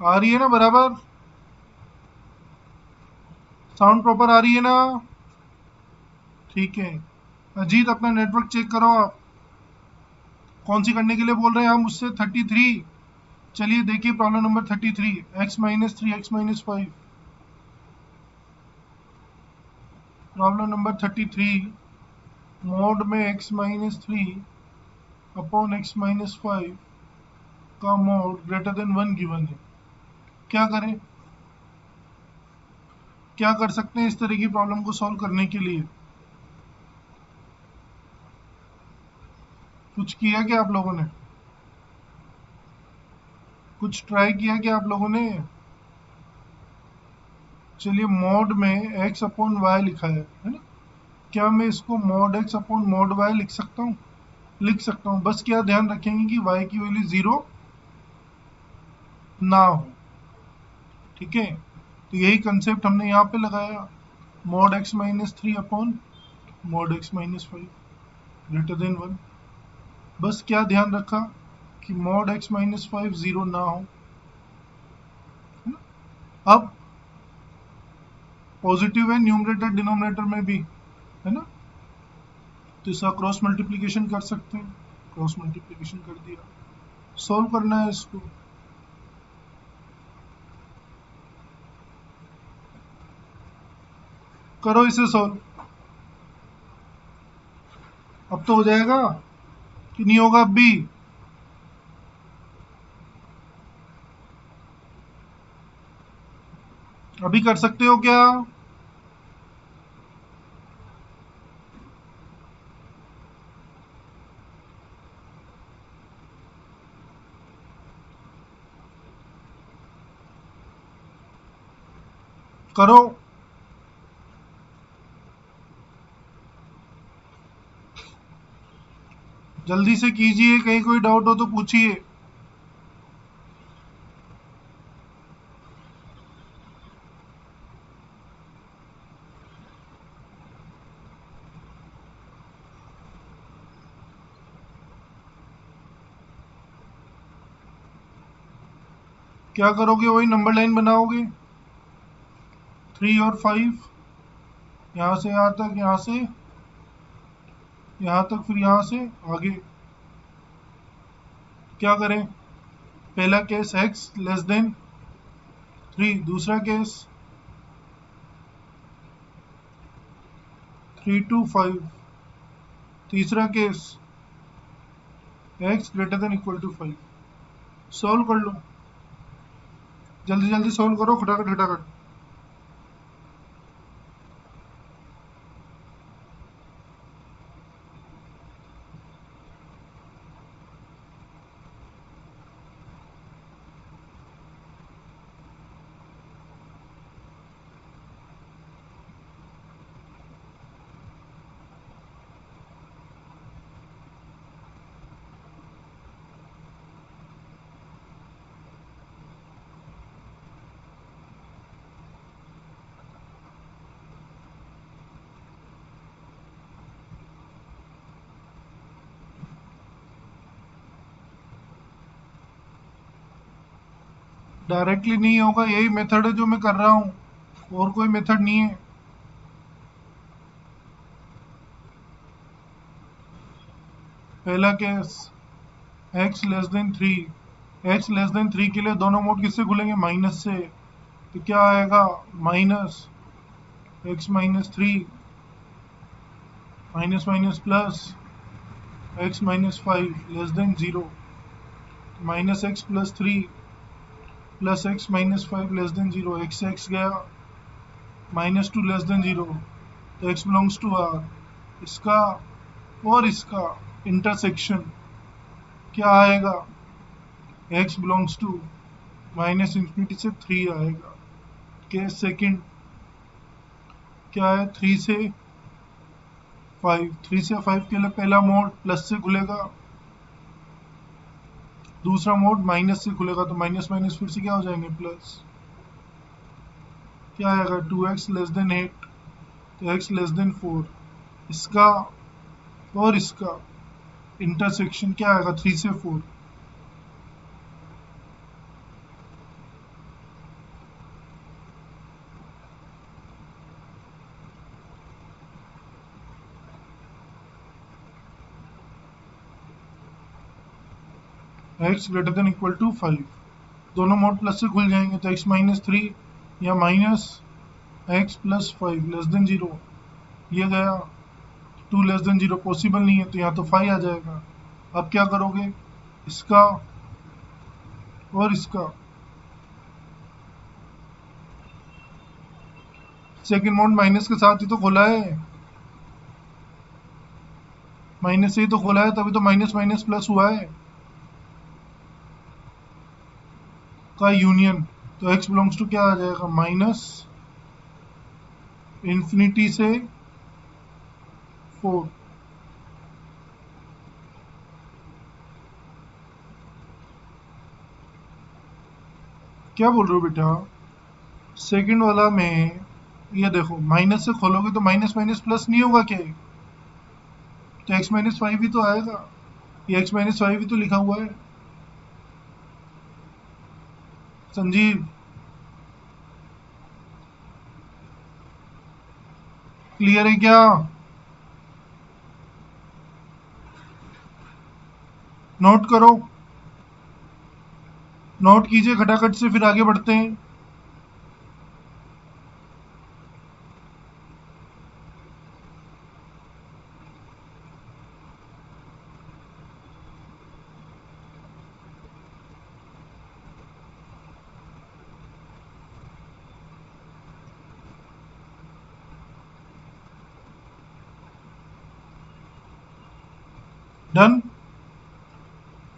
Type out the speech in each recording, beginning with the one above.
आ रही है ना बराबर? साउंड प्रॉपर आ रही है ना? ठीक है। अजीत अपना नेटवर्क चेक करो आप। कौन सी करने के लिए बोल रहे हैं हम मुझसे? 33। चलिए देखिए problem number 33। x-3 x-5। Problem number 33। Mode में x-3 अपॉन x-5 का मोड ग्रेटर देन 1 गिवन है। क्या करें? क्या कर सकते हैं इस तरह की प्रॉब्लम को सॉल्व करने के लिए? कुछ किया क्या आप लोगों ने? कुछ ट्राई किया क्या आप लोगों ने? चलिए मोड में x अपॉन वाई लिखा है ना? क्या मैं इसको mod x upon mod y लिख सकता हूँ? लिख सकता हूँ। बस क्या ध्यान रखेंगे कि y की वैल्यू 0 ना हो। ठीक है, तो यही कंसेप्ट हमने यहाँ पे लगाया। Mode x-3 upon mode x-5 greater than 1। बस क्या ध्यान रखा कि मोड x-5 0 ना हो, है ना? अब पॉजिटिव है न्यूमरेटर डिनोमिनेटर में भी, है ना? तो इसका क्रॉस मल्टीप्लिकेशन कर सकते हैं। क्रॉस मल्टीप्लिकेशन कर दिया। सॉल्व करना है इसको। करो इसे सॉल्व। अब तो हो जाएगा कि नहीं होगा अब भी? अभी कर सकते हो क्या? करो। जल्दी से कीजिए, कहीं कोई डाउट हो तो पूछिए। क्या करोगे? वही नंबर लाइन बनाओगे। 3 और 5, यहाँ से यहाँ तक, यहाँ से यहाँ तक, फिर यहाँ से आगे। क्या करें? पहला केस x लेस देन 3, दूसरा केस 3 to 5, तीसरा case x greater than equal to 5। Solve कर लो, जल्दी जल्दी सॉल्व करो, खटाखट खटाखट। डायरेक्टली नहीं होगा, यही मेथड है जो मैं कर रहा हूँ, और कोई मेथड नहीं है। पहला case x less than 3। x less than 3 के लिए दोनों मोड किससे खुलेंगे? माइनस से। तो क्या आएगा? Minus x-3 minus minus plus x-5 less than 0। Minus x plus 3 plus x-5 less than 0। x गया, -2 लेस देन 0, तो x बिलोंग्स टू r। इसका और इसका इंटरसेक्शन क्या आएगा? x बिलोंग्स टू -इंफिनिटी से 3 आएगा। केस सेकंड क्या है? 3 से 5। 3 से 5 के लिए पहला मोड प्लस से खुलेगा, दूसरा मोड माइनस से खुलेगा, तो माइनस माइनस फिर से क्या हो जाएंगे? प्लस। क्या आएगा? 2x लेस देन 8, तो x लेस देन 4। इसका और इसका इंटरसेक्शन क्या आएगा? 3 से 4। x greater than equal to 5, दोनों मोड प्लस से खुल जाएंगे तो x माइनस 3 या minus x plus 5 less then 0, ये गया 2 लेस देन 0 पॉसिबल नहीं है तो यहाँ तो 5 आ जाएगा। अब क्या करोगे, इसका और इसका सेकेंड मोड माइनस के साथ ही तो खोला है, माइनस से ही तो खोला है, तभी तो माइनस माइनस प्लस हुआ है का यूनियन। तो x बिलोंग्स टू क्या आ जाएगा, माइनस इंफिनिटी से 4। क्या बोल रहे हो बेटा, सेकंड वाला में ये देखो माइनस से खोलोगे तो माइनस माइनस प्लस नहीं होगा क्या, तो x माइनस 5 ही तो आएगा, ये x माइनस 5 ही तो लिखा हुआ है संजीव। क्लियर है क्या, नोट करो, नोट कीजिए खटाखट से, फिर आगे बढ़ते हैं। डन।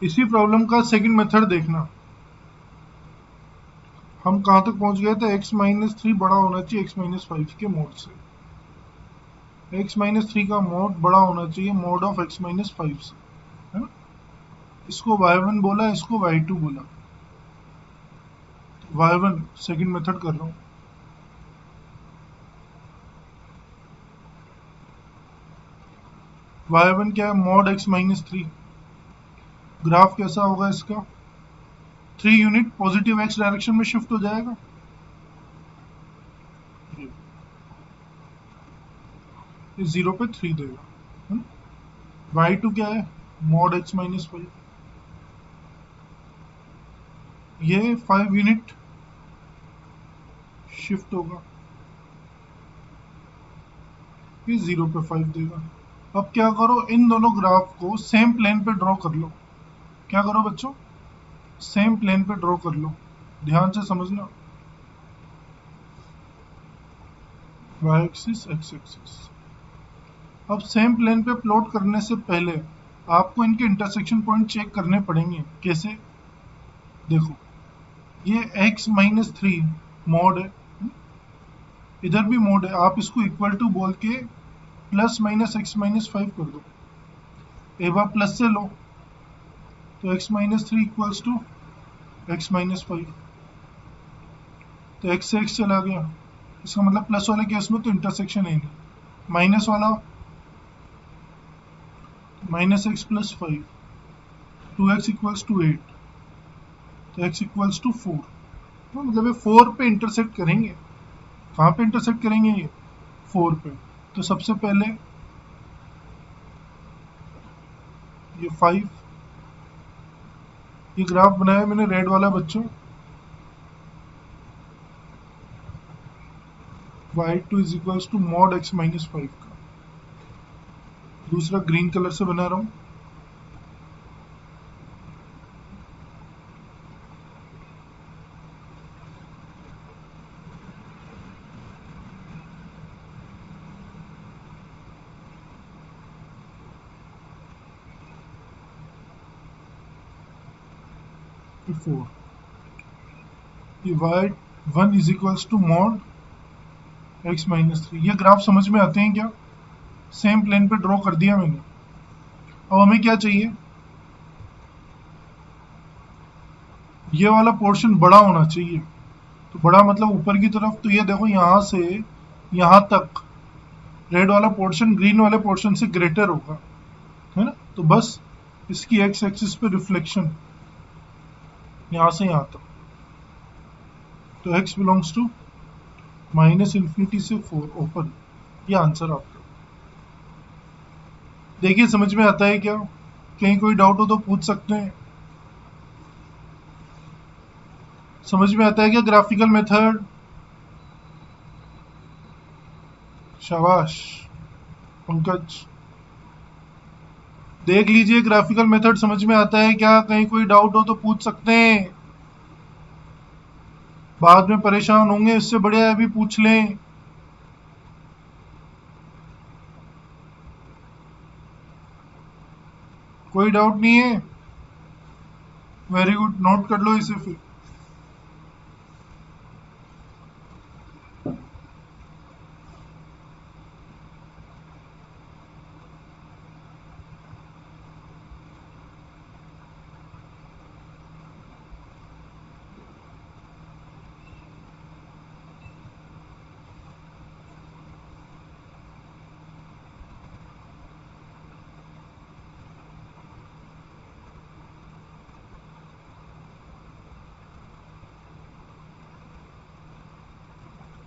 इसी प्रॉब्लम का सेकंड मेथड देखना, हम कहां तक पहुंच गए थे, x माइनस 3 बड़ा होना चाहिए x माइनस 5 के मोड से, x माइनस 3 का मोड बड़ा होना चाहिए मोड ऑफ x माइनस 5 से, है ना। इसको y1 बोला, इसको y2 बोला, y1 सेकंड मेथड कर रहा हूं। y1 क्या है, मॉड x माइनस 3, ग्राफ कैसा होगा इसका, 3 यूनिट पॉजिटिव x डायरेक्शन में शिफ्ट हो जाएगा, ये 0 पे 3 देगा। y2 क्या है, मॉड x माइनस 5, ये 5 यूनिट शिफ्ट होगा, ये 0 पे 5 देगा। अब क्या करो, इन दोनों ग्राफ को सेम प्लेन पे ड्रॉ कर लो। क्या करो बच्चों, सेम प्लेन पे ड्रॉ कर लो, ध्यान से समझना, y एक्सिस x एक्सिस। अब सेम प्लेन पे प्लॉट करने से पहले आपको इनके इंटरसेक्शन पॉइंट चेक करने पड़ेंगे। कैसे, देखो ये x माइनस 3 मॉड है, इधर भी मॉड है, आप इसको इक्वल टू बोल के प्लस माइनस x माइनस 5 कर दो, एक बार प्लस से लो तो x minus 3 equals to x minus 5, तो x से x चला गया, इसका मतलब प्लस वाले केस में तो इंटरसेक्शन है नहीं, माइनस वाला minus x plus 5, 2x equals to 8, तो x इक्वल्स टू 4, तो मतलब ये 4 पे इंटरसेक्ट करेंगे। कहाँ पे इंटरसेक्ट करेंगे, ये 4 पे। तो सबसे पहले ये 5, ये ग्राफ बनाया मैंने रेड वाला बच्चों, y2 is equals to mod x minus 5 का, दूसरा ग्रीन कलर से बना रहा हूँ, ये 4, ये y1 is equals to mod x minus 3। ये ग्राफ समझ में आते हैं क्या, सेम प्लेन पे ड्रॉ कर दिया मैंने। अब हमें क्या चाहिए, ये वाला पोर्शन बड़ा होना चाहिए, तो बड़ा मतलब ऊपर की तरफ, तो ये देखो यहाँ से यहाँ तक रेड वाला पोर्शन ग्रीन वाले पोर्शन से ग्रेटर होगा, है ना। तो बस इसकी एक्स एक्सिस पे रिफ्लेक्शन यहाँ से यहाँ तक, तो x belongs to minus infinity से 4 ओपन, ये आंसर आपका। देखिए समझ में आता है क्या, कहीं कोई डाउट हो तो पूछ सकते हैं। समझ में आता है क्या ग्राफिकल मेथड? शाबाश पंकज। देख लीजिए ग्राफिकल मेथड समझ में आता है क्या? कहीं कोई डाउट हो तो पूछ सकते हैं, बाद में परेशान होंगे, इससे बढ़िया है अभी पूछ लें। कोई डाउट नहीं है? वेरी गुड, नोट कर लो इसे फिर।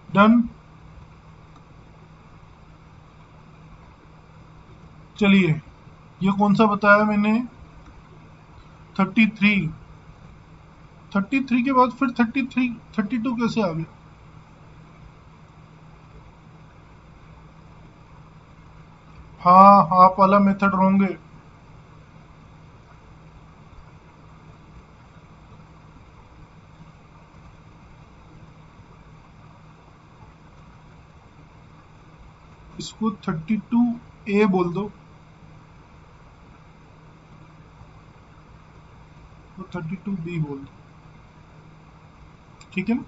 डन। चलिए, ये कौन सा बताया मैंने? 33। 33 के बाद फिर 33, 32 कैसे आ गया? हाँ, आप वाला मेथड रोंगे। इसको 32A बोल दो, तो 32B बोल दो, ठीक है ना?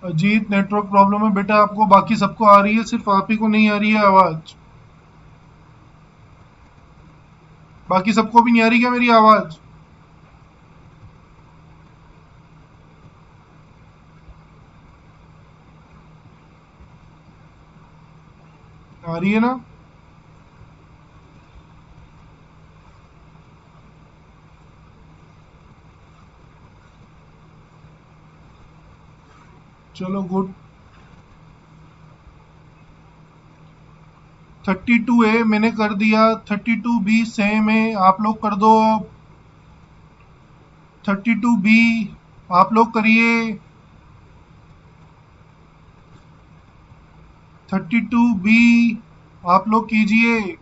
अजीत, नेटवर्क प्रॉब्लम है बेटा आपको, बाकी सबको आ रही है, सिर्फ आप ही को नहीं आ रही है आवाज। बाकी सबको भी नहीं आ रही क्या मेरी आवाज? आ रही है ना? चलो गुड। 32A मैंने कर दिया, 32B सेम है, आप लोग कर दो अब। 32B आप लोग करिए। 32B आप लोग कीजिए।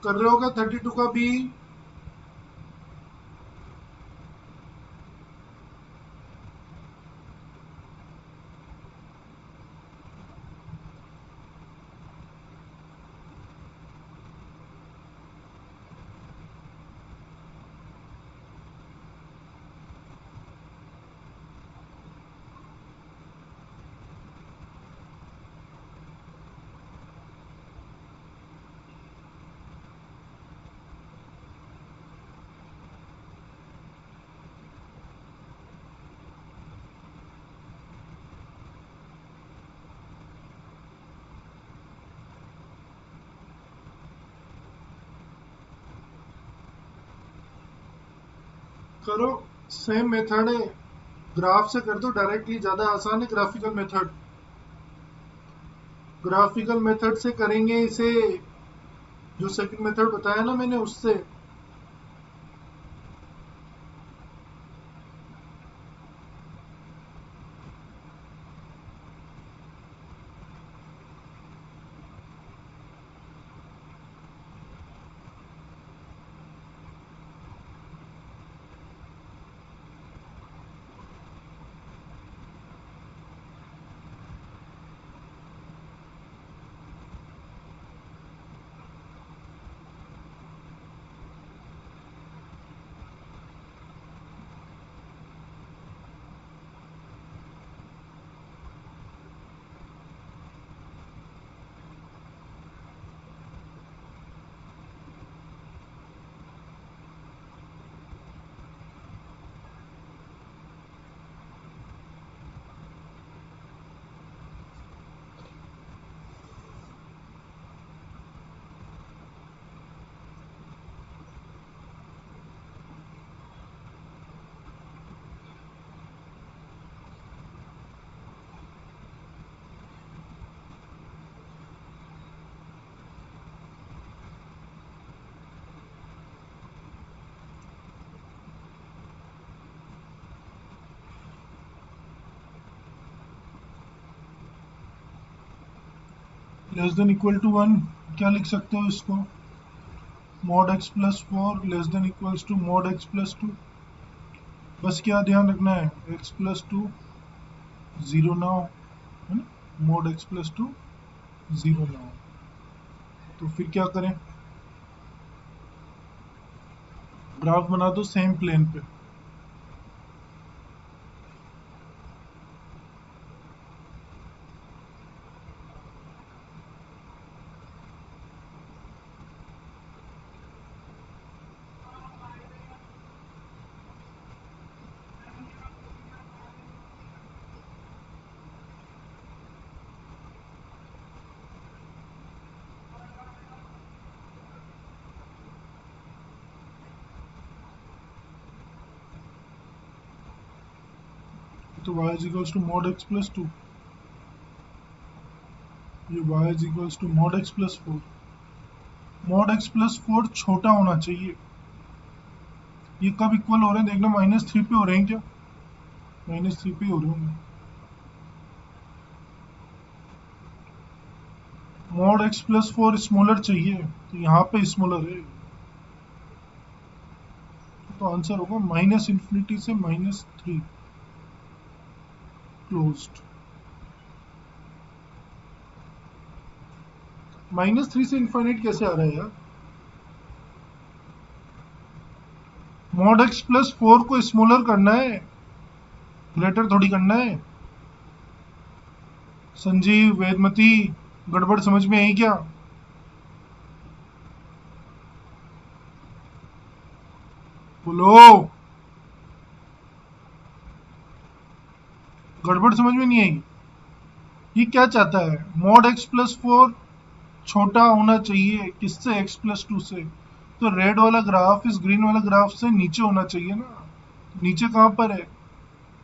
कर रहे हो क्या 32 का बी? करो, सेम मेथड है। ग्राफ से कर दो डायरेक्टली, ज़्यादा आसान है ग्राफिकल मेथड। ग्राफिकल मेथड से करेंगे इसे, जो सेकंड मेथड बताया ना मैंने उससे। लेस देन इक्वल टू 1 क्या लिख सकते हो इसको, mod x plus 4 less than equals to mod x plus 2। बस क्या ध्यान रखना है, x प्लस 2 जीरो ना हो, है ना, मॉड x प्लस 2 जीरो ना हो। तो फिर क्या करें, ग्राफ बना दो सेम प्लेन पे। तो y is equals to mod x plus 2, ये y is equals to mod x plus 4। Mod x plus 4 छोटा होना चाहिए। ये कब इक्वल हो रहे हैं देखना, -3 पे हो रहे हैं क्या, -3 पे हो रहे होंगे। मॉड x प्लस 4 स्मॉलर चाहिए, तो यहाँ पे स्मॉलर है, तो आंसर होगा -∞ से -3 क्लोज्ड। -3 से इनफाइनाइट कैसे आ रहा है यार, मॉड x प्लस 4 को स्मॉलर करना है, ग्रेटर थोड़ी करना है। संजीव, वेदमती, गड़बड़ समझ में आई क्या, बोलो, गड़बड़ समझ में नहीं आई। ये क्या चाहता है, मॉड x प्लस 4 छोटा होना चाहिए किससे, x प्लस 2 से। तो रेड वाला ग्राफ इस ग्रीन वाला ग्राफ से नीचे होना चाहिए ना, नीचे कहाँ पर है,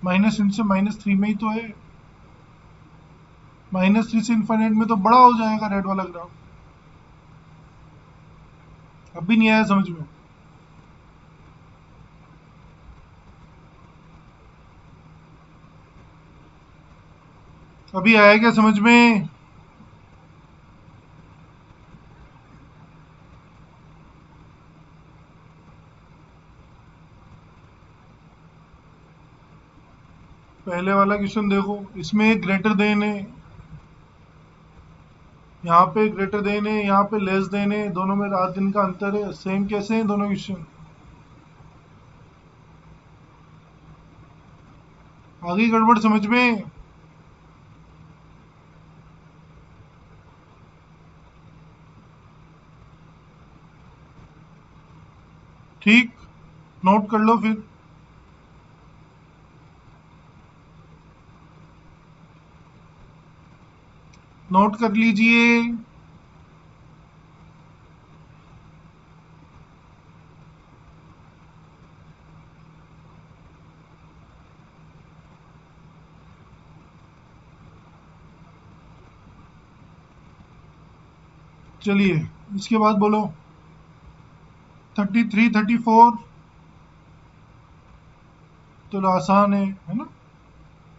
-3 से -3 में ही तो है। -3 से इनफाइनाइट में तो बड़ा हो जाएगा रेड वाला ग्राफ। अब भी नहीं आया समझ में, अभी आया क्या समझ में। पहले वाला क्वेश्चन देखो, इसमें एक ग्रेटर देन है, यहाँ पे ग्रेटर देन है, यहाँ पे लेस देन है, दोनों में रात दिन का अंतर है। सेम कैसे हैं दोनों क्वेश्चन, आगे गड़बड़ समझ में। ठीक, नोट कर लो फिर, नोट कर लीजिए। चलिए इसके बाद बोलो, 33 34 तो आसान है ना,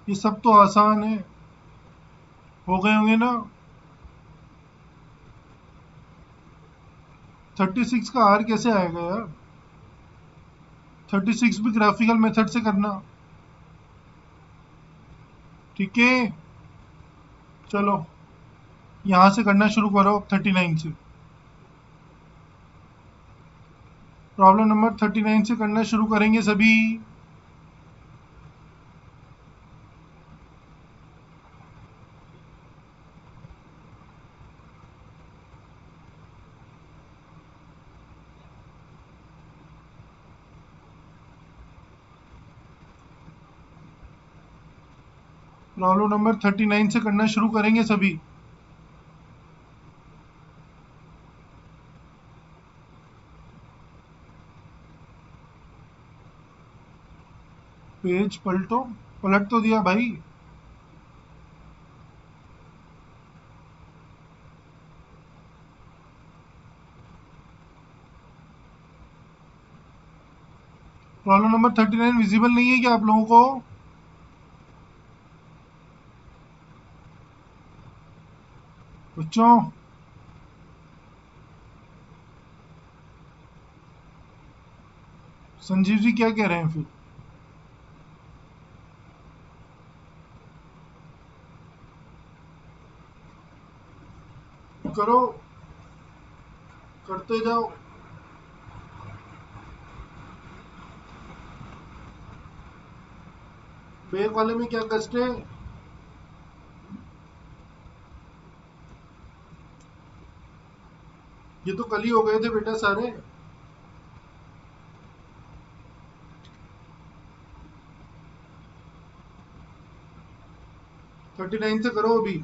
ये सब तो आसान है, हो गए होंगे ना। 36 का आर कैसे आएगा यार, 36 भी ग्राफिकल मेथड से करना, ठीक है। चलो यहाँ से करना शुरू करो, 39 से, प्रॉब्लम नंबर 39 से करना शुरू करेंगे सभी। प्रॉब्लम नंबर 39 से करना शुरू करेंगे सभी। पेज पलटो, पलट तो दिया भाई। प्रॉब्लम नंबर 39 विजिबल नहीं है क्या आप लोगों को, बच्चों संजीव जी क्या कह रहे हैं फिर? करो, करते जाओ। बैग वाले में क्या कष्ट है? ये तो कल ही हो गए थे बेटा सारे। 39 से करो अभी।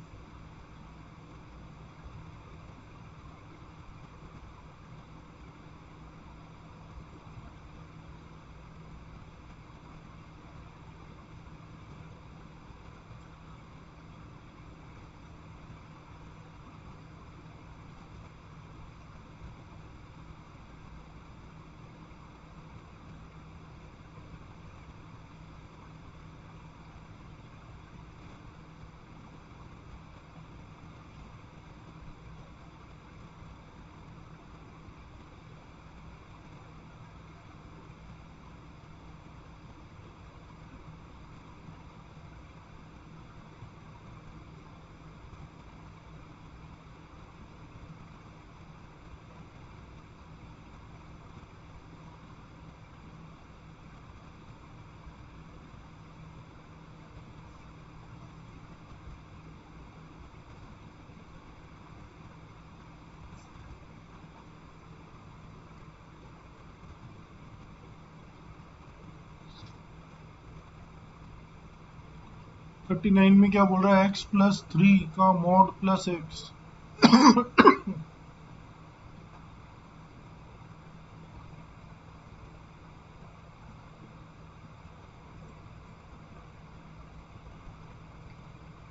थर्टी नाइन में क्या बोल रहा है? x+3 का मॉड प्लस एक्स।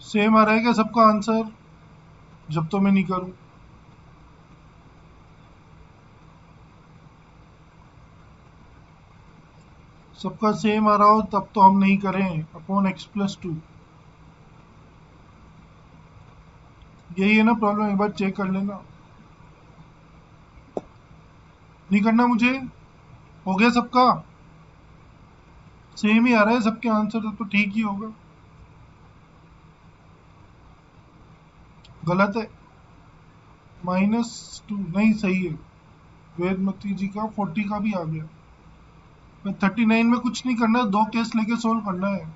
सेम आ रहा है क्या सबका आंसर? जब तो मैं नहीं करूं। सबका सेम आ रहा हो तब तो हम नहीं करें। अपॉन x+2 यही है ना प्रॉब्लम? एक बार चेक कर लेना। नहीं करना मुझे? हो गया सबका? सेम ही आ रहा है सबके आंसर, तो ठीक ही होगा। गलत है। -2 नहीं सही है। वेदमती जी का 40 का भी आ गया। 39 में कुछ नहीं करना है, दो केस लेके सोल्व करना है।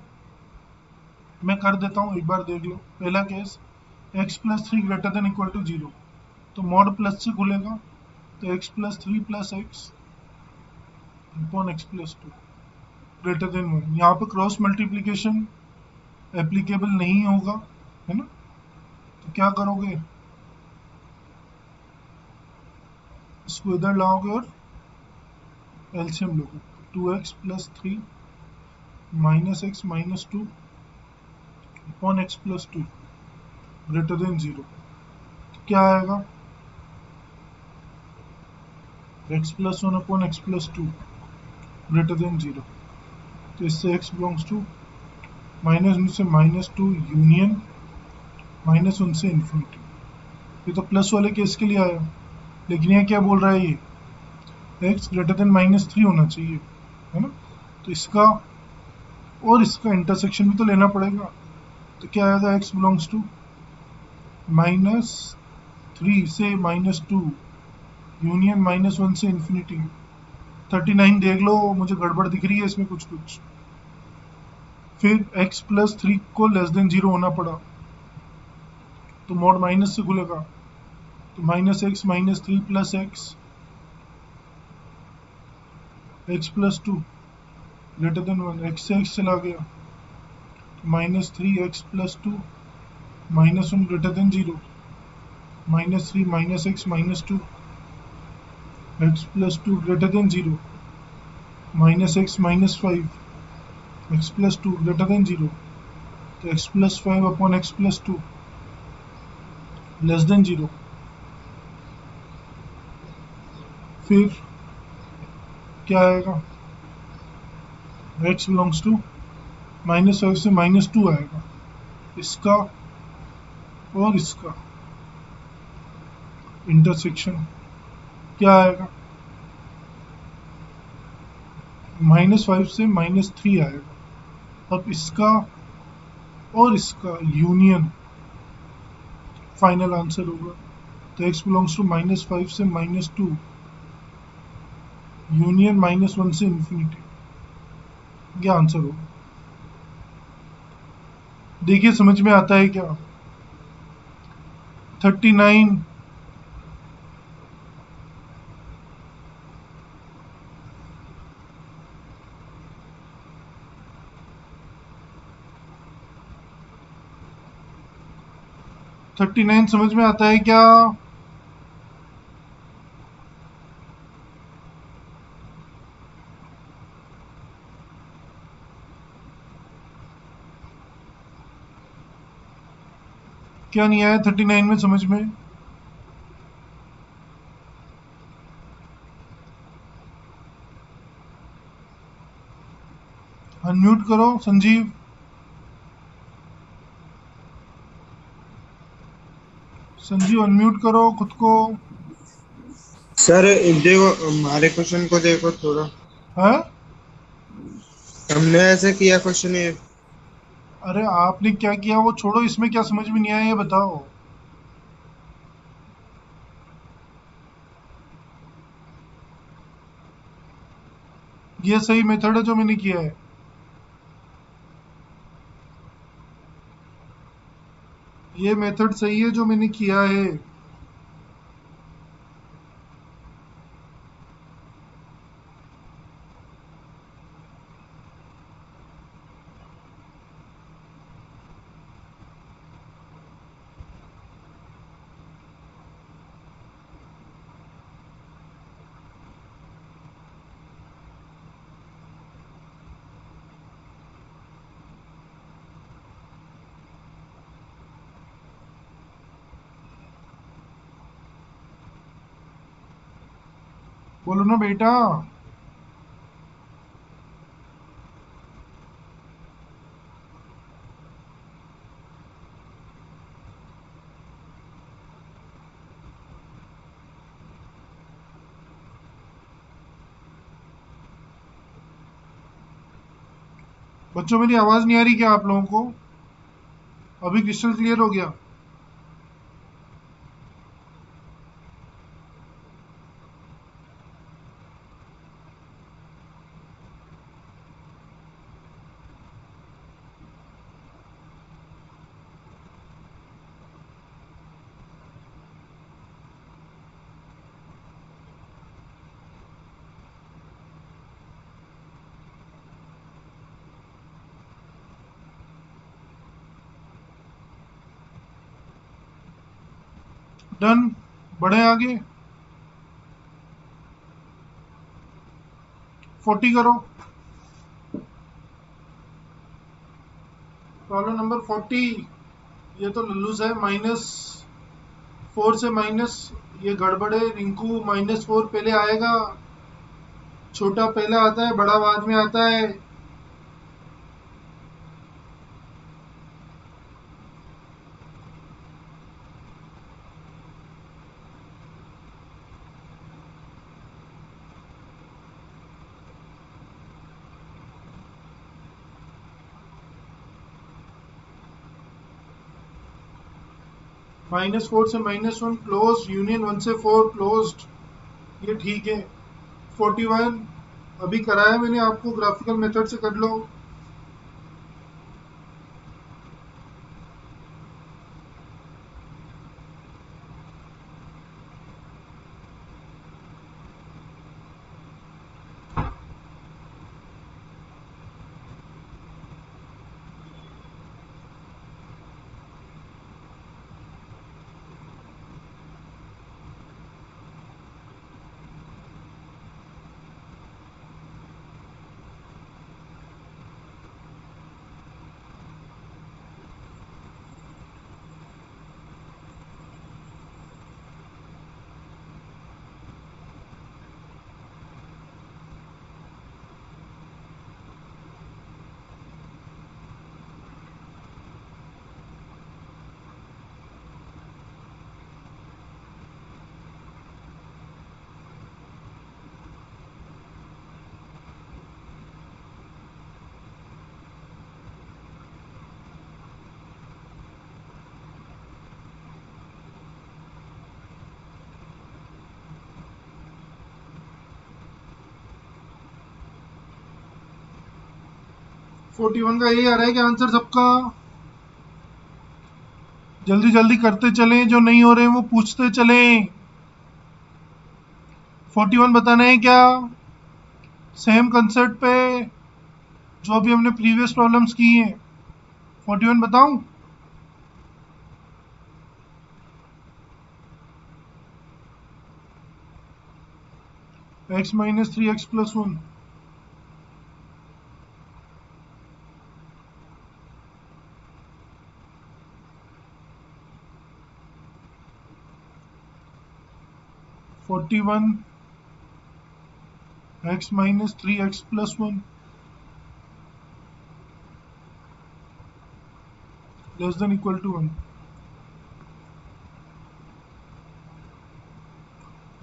मैं कर देता हूँ, एक बार देख लो। पहला case x+3 greater than equal to 0, तो मॉड प्लस से खुलेगा, तो x+3 plus x upon x+2 greater than 1। यहाँ पे क्रॉस मल्टीप्लीकेशन एप्लीकेबल नहीं होगा, है ना? तो क्या करोगे, इसको इधर लाओगे और एलसीएम लोगे। 2x+3 -x-2 upon x+2 greater then 0। क्या आएगा? x+1 upon x+2 greater then 0। तो इससे x बिलोंग्स टू माइनस उनसे -2 यूनियन माइनस उनसे इन्फिनिटी। ये तो प्लस वाले केस के लिए आया, लेकिन ये क्या बोल रहा है, ये x ग्रेटर देन -3 होना चाहिए, है ना? तो इसका और इसका इंटरसेक्शन भी तो लेना पड़ेगा। तो क्या आएगा, x बिलोंग्स टू -3 से -2 यूनियन -1 से इन्फिनिटी। 39 देख लो, मुझे गड़बड़ दिख रही है इसमें कुछ कुछ। फिर x+3 को लेस देन 0 होना पड़ा, तो मॉड माइनस से खुलेगा, तो -x -3 plus x+2 greater than 1। x से x चला गया, -3x+2 -1 greater than 0। -3 -x -2 x+2 greater then 0। -x -5 x+2 greater then 0। तो x+5 upon x+2 less than 0। फिर क्या आएगा, x बिलोंग्स टू -5 से -2 आएगा, इसका और इसका। इंटरसेक्शन क्या आएगा, -5 से -3 आएगा। अब इसका और इसका यूनियन फाइनल आंसर होगा। तो x बिलोंग्स टू -5 से -2 यूनियन -1 से इंफिनिटी, ये आंसर होगा। देखिए समझ में आता है क्या? 39 39 समझ में आता है क्या? क्या नहीं आया 39 में समझ में? अनम्यूट करो संजीव। संजीव अनम्यूट करो खुद को। सर देखो, हमारे क्वेश्चन को देखो थोड़ा। है? हमने ऐसे किया क्वेश्चन ये। अरे आपने क्या किया वो छोड़ो, इसमें क्या समझ में नहीं आया ये बताओ। ये सही मेथड है जो मैंने किया है। ये मेथड सही है जो मैंने किया है। बोलो ना बेटा। बच्चों मेरी आवाज नहीं आ रही क्या आप लोगों को? अभी क्रिस्टल क्लियर हो गया? डन। बढ़े आगे। 40 करो। Problem number 40। ये तो लल्लू है, -4 से माइनस, ये गड़बड़े रिंकू। -4 पहले आएगा, छोटा पहले आता है बड़ा बाद में आता है। -4 से -1 क्लोज, यूनियन 1 से 4 क्लोज्ड, ये ठीक है। 41 अभी कराया मैंने आपको, ग्राफिकल मेथड से कर लो। 41 का यही आ रहा है कि आंसर सबका। जल्दी जल्दी करते चलें, जो नहीं हो रहे वो पूछते चलें। 41 बताना है क्या? सेम कंसेप्ट पे जो अभी हमने प्रीवियस प्रॉब्लम्स की हैं। 41 बताऊं? x-3x+1। x-3x+1 less than equal to 1।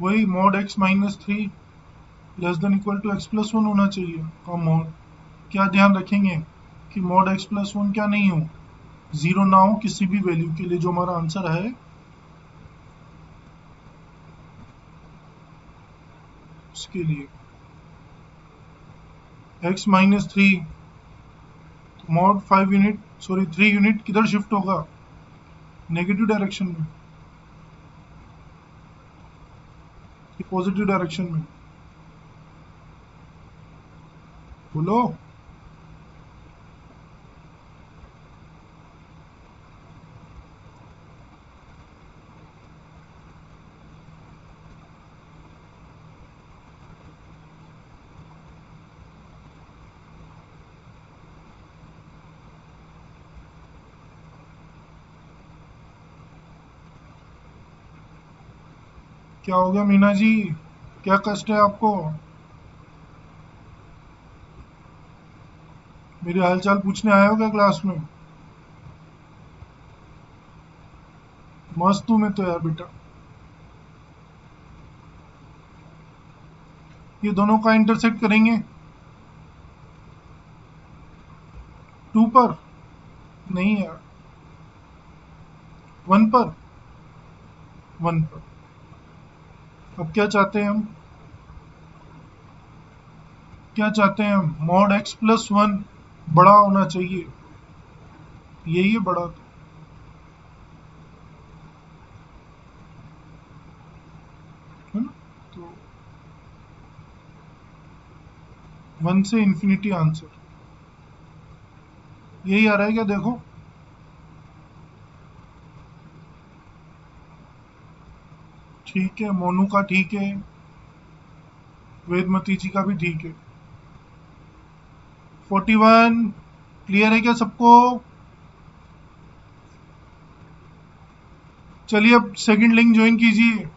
वही mod x-3 less than equal to x+1 होना चाहिए का मॉड। क्या ध्यान रखेंगे कि मॉड x+1 क्या नहीं हो, जीरो ना हो किसी भी वैल्यू के लिए, जो हमारा आंसर है उसके लिए। x-3 mod 5 unit, sorry 3 unit किधर शिफ्ट होगा? नेगेटिव डायरेक्शन में कि पॉजिटिव डायरेक्शन में? बोलो। क्या हो गया मीना जी, क्या कष्ट है आपको? मेरी हालचाल पूछने आए हो क्या क्लास में? मस्त हूं मैं तो यार बेटा। ये दोनों का इंटरसेक्ट करेंगे 2 पर? नहीं यार, 1 पर। 1 पर। अब क्या चाहते हैं हम? क्या चाहते हैं हम? मॉड x+1 बड़ा होना चाहिए, यही है बड़ा तो। है ना? तो 1 से इन्फिनिटी आंसर यही आ रहा है क्या? देखो, ठीक है, मोनू का ठीक है, वेदमती जी का भी ठीक है। 41 क्लियर है क्या सबको? चलिए अब सेकंड लिंक ज्वाइन कीजिए।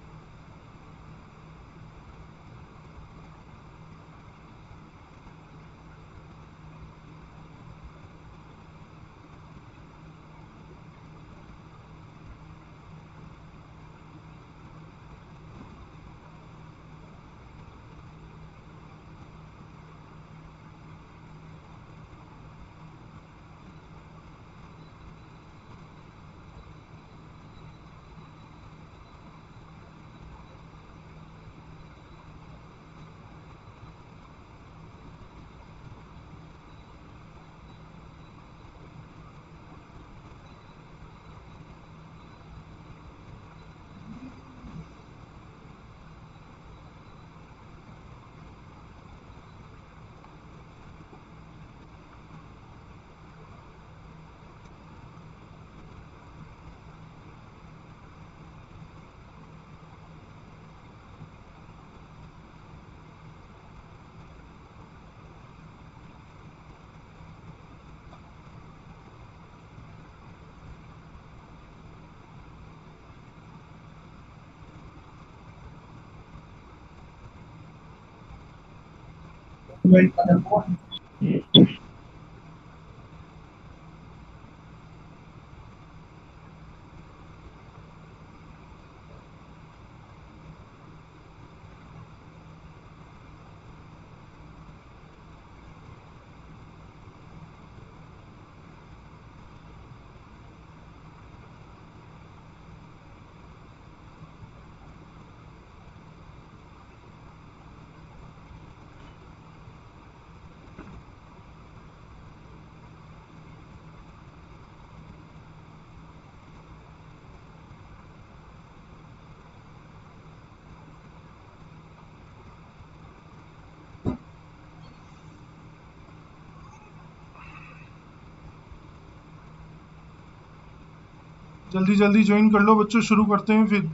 जल्दी जल्दी ज्वाइन कर लो बच्चों, शुरू करते हैं फिर।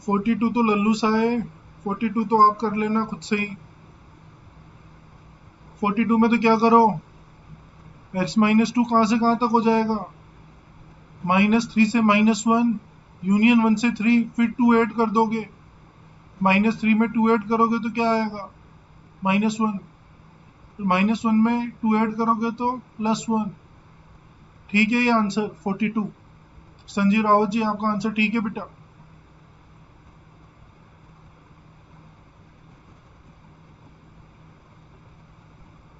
फोर्टी टू तो लल्लू सा है, 42 तो आप कर लेना खुद से ही। 42 में तो क्या करो, x-2 कहाँ से कहाँ तक हो जाएगा, -3 से -1, यूनियन 1 से 3, फिर 2 ऐड कर दोगे, -3 में 2 ऐड करोगे तो क्या आएगा, -1, तो -1 में 2 ऐड करोगे तो +1। ठीक है ये आंसर 42। संजीव रावत जी आपका आंसर ठीक है बेटा।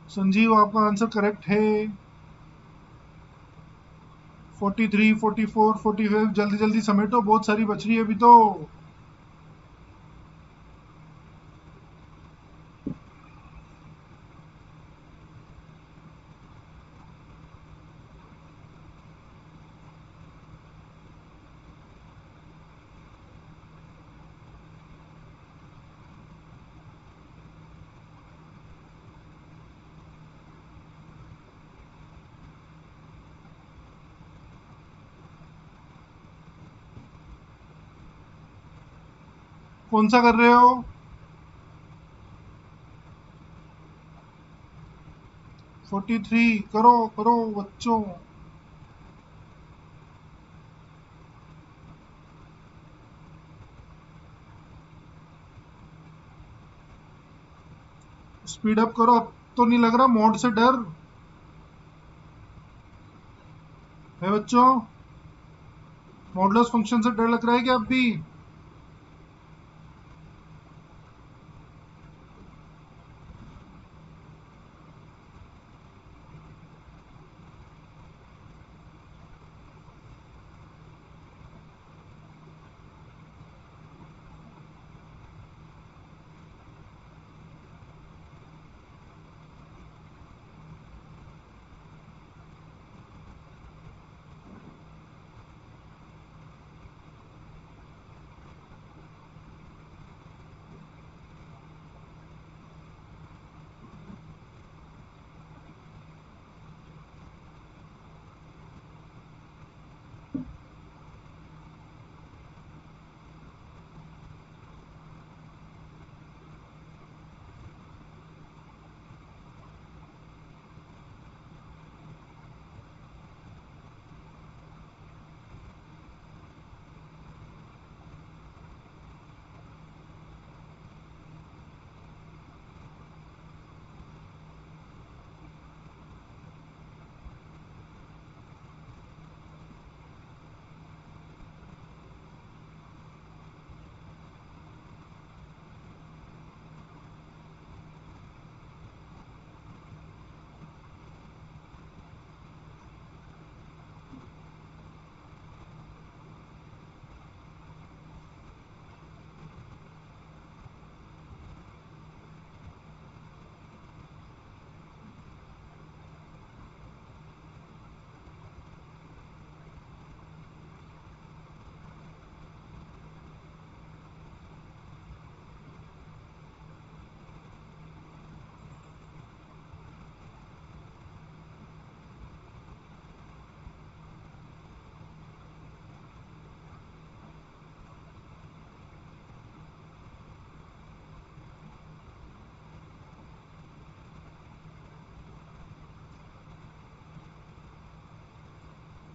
संजीव आपका आंसर करेक्ट है। 43, 44, 45 जल्दी जल्दी समेटो, बहुत सारी बच रही है अभी तो। कौन सा कर रहे हो, 43 करो करो बच्चों। स्पीड अप करो, अब तो नहीं लग रहा मोड से डर है बच्चों, मॉडुलस फंक्शन से डर लग रहा है क्या अब भी।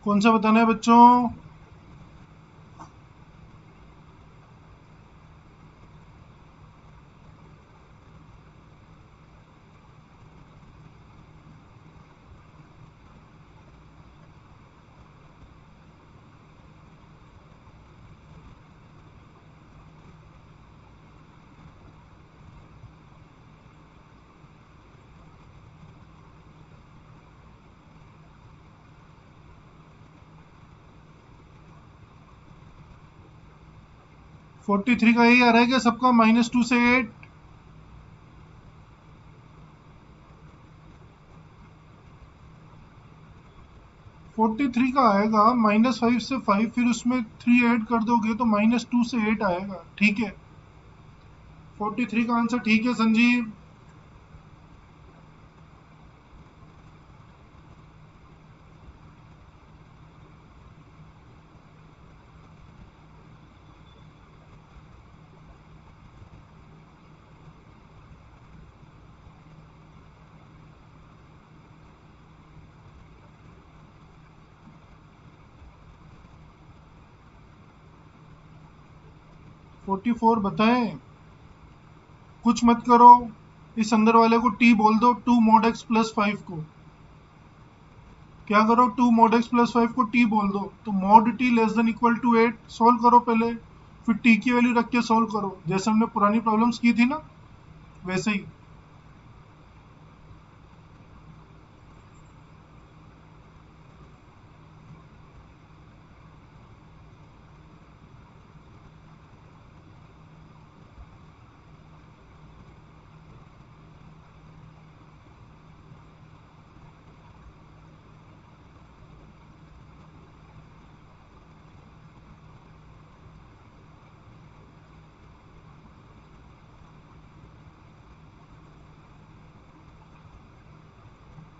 कौन सा बताना है बच्चों, 43 का यही आ रहा है क्या सबका, -2 से 8। 43 का आएगा, -5 से 5, फिर उसमें 3 ऐड कर दोगे तो -2 से 8 आएगा। ठीक है, 43 का आंसर ठीक है संजीव। फोर्टी फोर बताएं, कुछ मत करो, इस अंदर वाले को टी बोल दो, 2 mod x प्लस 5 को क्या करो, 2 mod x प्लस 5 को टी बोल दो, तो mod t less than equal to 8 solve करो पहले, फिर टी की वैल्यू रख के सोल्व करो, जैसे हमने पुरानी प्रॉब्लम्स की थी ना वैसे ही।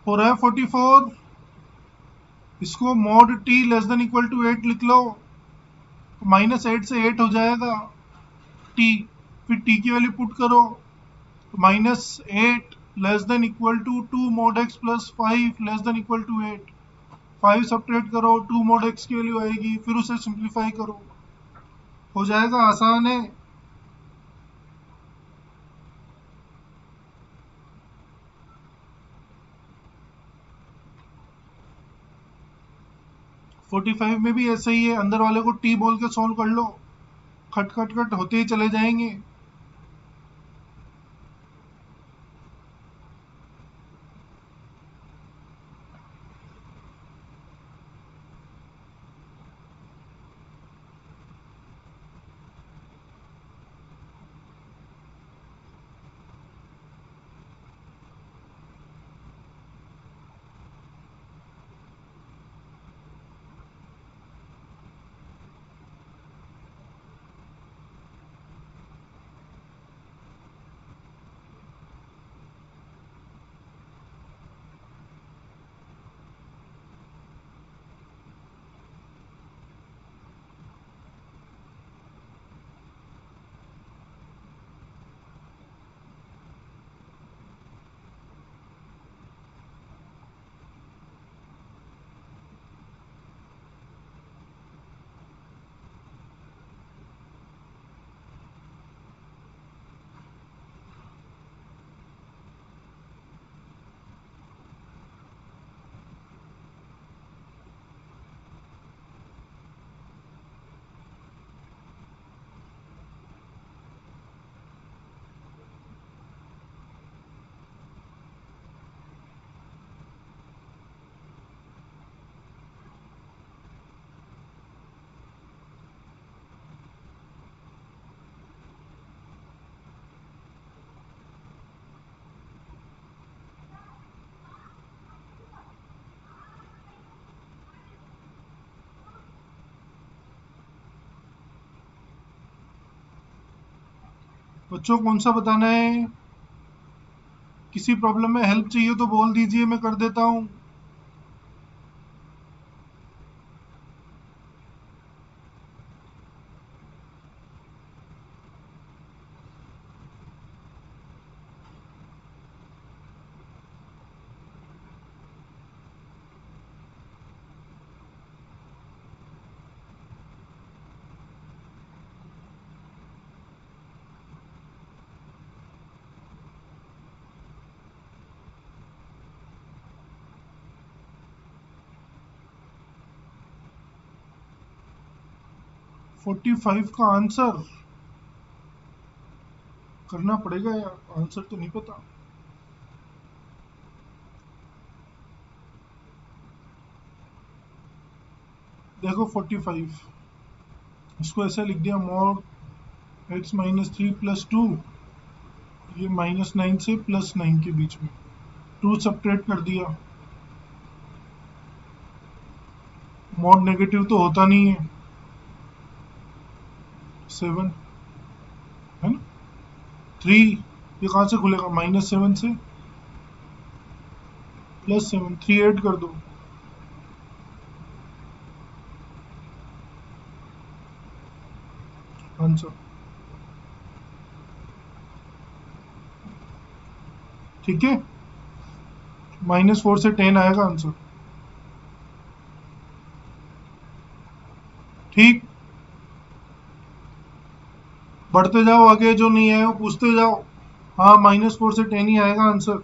हो रहा है 44, इसको mod t less than equal to 8 लिख लो, -8 से 8 हो जाएगा t, फिर t की वैल्यू पुट करो, -8 less than equal to 2 mod x plus 5 less than equal to 8, 5 subtract करो, 2 mod x की वैल्यू आएगी, फिर उसे सिंप्लीफाई करो, हो जाएगा, आसान है। 45 में भी ऐसा ही है, अंदर वाले को t बोल के सॉल्व कर लो, खट खट खट होते ही चले जाएंगे। बच्चों कौन सा बताना है, किसी प्रॉब्लम में हेल्प चाहिए तो बोल दीजिए, मैं कर देता हूँ। फोर्टी फाइव का आंसर करना पड़ेगा यार, आंसर तो नहीं पता। देखो 45, इसको ऐसे लिख दिया, mod एक्स माइनस 3 प्लस 2, ये -9 से +9 के बीच में 2 सब्ट्रैक्ट कर दिया। मॉड नेगेटिव तो होता नहीं है, 7 है ना, 3 ये कहाँ से खुलेगा, -7 से +7, 3 ऐड कर दो, आंसर। ठीक है, -4 से 10 आएगा आंसर। ठीक, बढ़ते जाओ आगे, जो नहीं आए वो पूछते जाओ। हाँ, -4 से 10 ही आएगा आंसर।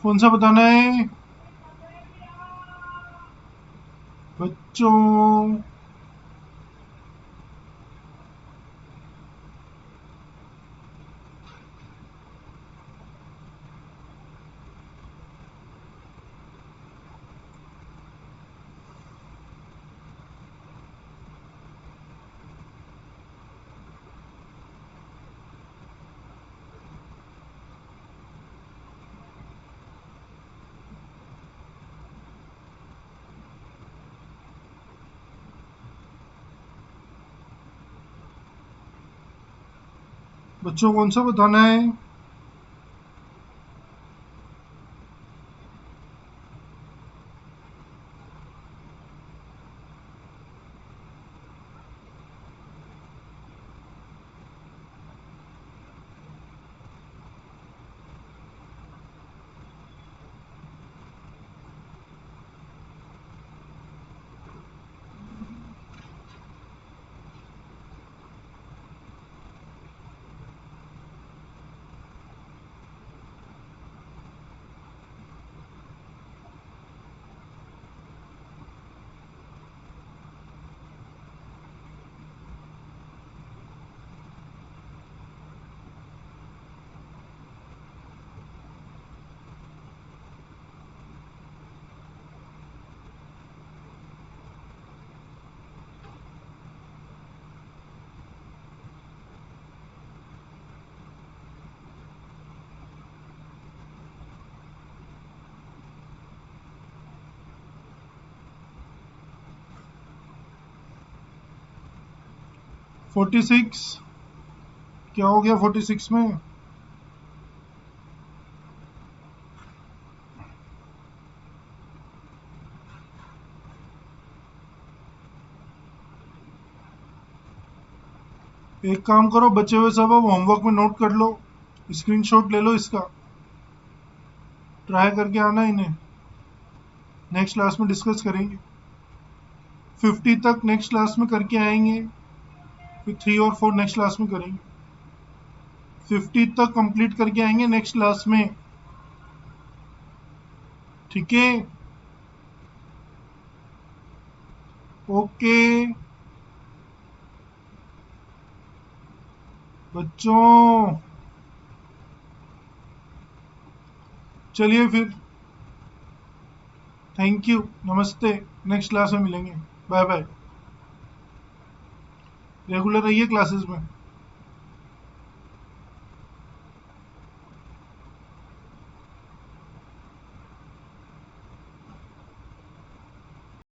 कौन सा बताना है बच्चों? बच्चों कौन सा बताना है? फोर्टी सिक्स, क्या हो गया 46 में? एक काम करो, बचे हुए सब अब होमवर्क में नोट कर लो, स्क्रीनशॉट ले लो इसका, ट्राई करके आना इन्हें, नेक्स्ट क्लास में डिस्कस करेंगे। 50 तक नेक्स्ट क्लास में करके आएंगे, फिर 3 और 4 नेक्स्ट क्लास में करेंगे। 50 तक कंप्लीट करके आएंगे नेक्स्ट क्लास में, ठीक है? ओके। बच्चों चलिए फिर, थैंक यू, नमस्ते, नेक्स्ट क्लास में मिलेंगे, बाय बाय, रेगुलर रहिए क्लासेस में।